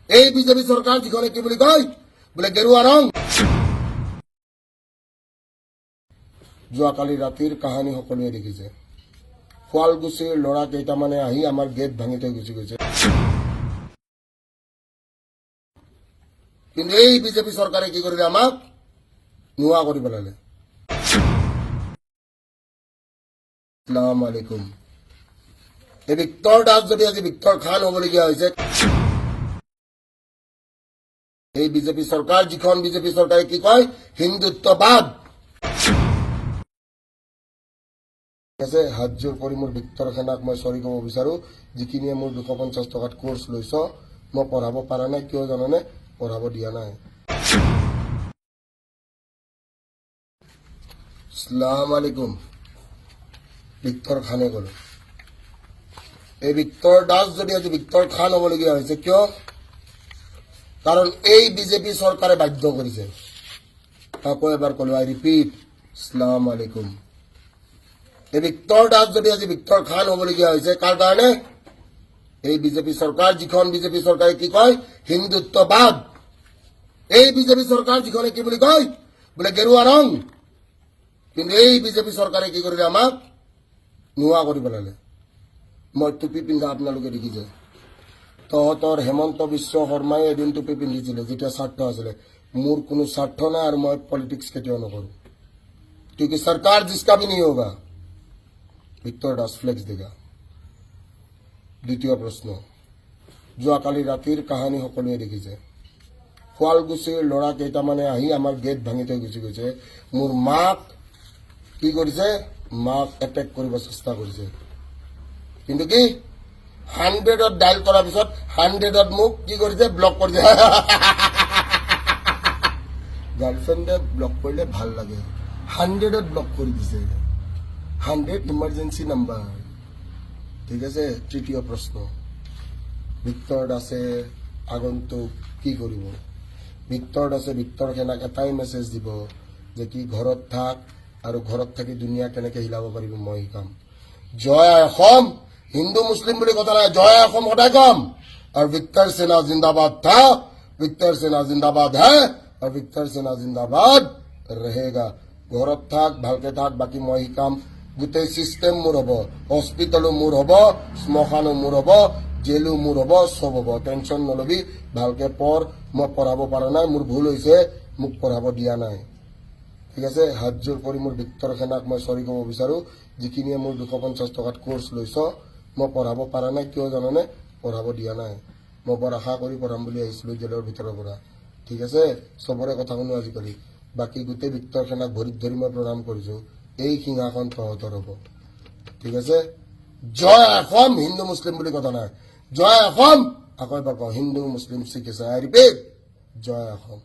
এই বিজেপি সৰকাৰ যিখনে কি বুলি কয় বোলে গেৰুৱা ৰং যোৱাকালি ৰাতিৰ কাহিনী সকলোৱে দেখিছে শুৱালকুছিৰ ল'ৰা কেইটামানে আহি আমাৰ গেট ভাঙি থৈ গুচি গৈছে কিন্তু এই বিজেপি সৰকাৰে কি কৰিলে আমাক নোৱা কৰি পেলালে আসসালামু আলাইকুম এই ভিক্টৰ দাস যদি আজি ভিক্টৰ খান হবলগীয়া হৈছে এই বিজেপি সৰকাৰ যিখন বিজেপি সৰকাৰে কি কয় হিন্দুত্ববাদ আছে হাত জোৰ কৰি মোৰ ভিক্টৰ খানাক মই সৰি ক'ব বিচাৰো যিখিনিয়ে মোৰ 250 টকাত কোৰ্স লৈছ মই পঢ়াব পৰা নাই কিয় জানানে পঢ়াব দিয়া নাই আসসালামু আলাইকুম ভিক্টৰ খানে গ'ল এই ভিক্টৰ দাস যদি আজি ভিক্টৰ খান হবলগীয়া হৈছে কিয় কাৰণ এই বিজেপি সৰকাৰে বাধ্য কৰিছে আকৌ এবাৰ ক'লো আই ৰিপিট আসসালামু আলাইকুম এই ভিক্টৰ দাস যদি আজি ভিক্টৰ খান হবলগীয়া হৈছে কাৰ কাৰণে এই বিজেপি সরকার যিখন বিজেপি সরকারে কি কয় হিন্দুত্ববাদ এই বিজেপি সরকার যিখনে কি বুলি কয় বোলে গেৰুৱা ৰং কিন্তু এই বিজেপি সৰকাৰে কি কৰিলে আমাক নোৱা কৰি পেলালে মই টুপি পিন্ধা আপোনালোকে দেখিছে তহঁতৰ হেমন্ত বিশ্ব শৰ্মাই এদিন টুপি পিন্ধিছিলে যেতিয়া স্বাৰ্থ আছিলে মোৰ কোনো স্বাৰ্থ নাই আৰু মই পলিটিক্স কেতিয়াও নকৰো क्योंकि सरकार जिसका भी नहीं होगा ভিক্টৰ দাস ফ্লেক্স দেগা দ্বিতীয় প্ৰশ্ন যোৱাকালি ৰাতিৰ কাহিনী সকলোৱে দেখিছে শুৱালকুছিৰ ল'ৰা কেইটামানে আহি আমাৰ গেট ভাঙি থৈ গুচি গৈছে মোৰ মাক কি কৰিছে মাক এটেক কৰিব চেষ্টা কৰিছে কিন্তু কি 100ত ডাইল কৰাৰ পিছত 100ত মোক কি কৰিছে ব্লক কৰিছে গাৰ্লফ্ৰেণ্ডে ব্লক কৰিলে ভাল লাগে 100ত ব্লক কৰি দিছে 100 ইমাৰ্জেন্সি নাম্বাৰ ঠিক আছে তৃতীয় প্ৰশ্ন ভিক্টৰ দাসে আগন্তুক কি কৰিব ভিক্টৰ দাসে ভিক্টৰ খানাক এটাই মেছেজ দিব যে কি ঘৰত থাক আৰু ঘৰত থাকি দুনিয়া কেনেকৈ হিলাব পাৰিব মই শিকাম জয় অসম হিন্দু মুসলিম বুলি কথা নাই জয় অসম সদায় কম আৰু ভিক্টৰ সেনা জিন্দাবাদ था ভিক্টৰ সেনা জিন্দাবাদ है और ভিক্টৰ সেনা জিন্দাবাদ रहेगा ঘৰত থাক ভালকে থাক বাকি মই শিকাম গোটেই সিস্টেম মোৰ হ'ব হস্পিটালো মোৰ হ'ব শ্মশানো মোৰ হ'ব জেলো মোৰ হ'ব সব হ'ব টেনশন নলবি ভালকে পঢ় মই পঢ়াব পৰা নাই মোৰ ভুল হৈছে মোক পঢ়াব দিয়া নাই ঠিক আছে হাত জোৰ কৰি মোৰ ভিক্টৰ খানাক মই সৰি ক'ব বিচাৰো যিখিনিয়ে মোৰ 250 টকাত কোৰ্স লৈছ মই পঢ়াব পৰা নাই কিয় জানানে পঢ়াব দিয়া নাই মই বৰ আশা কৰি পঢ়াম বুলি আহিছিলো জেলৰ ভিতৰৰ পৰা ঠিক আছে সবৰে কথা শুনো আজিকালি বাকি গোটেই ভিক্টৰ খানাক ভৰিত ধৰি মই প্ৰণাম কৰিছো এই সিংহাসন তহঁতৰ হ'ব ঠিক আছে জয় অসম হিন্দু মুসলিম বুলি কথা নাই জয় অসম আকৌ এবাৰ কওঁ হিন্দু মুসলিম শিখ আছে আই ৰিপিট জয় অসম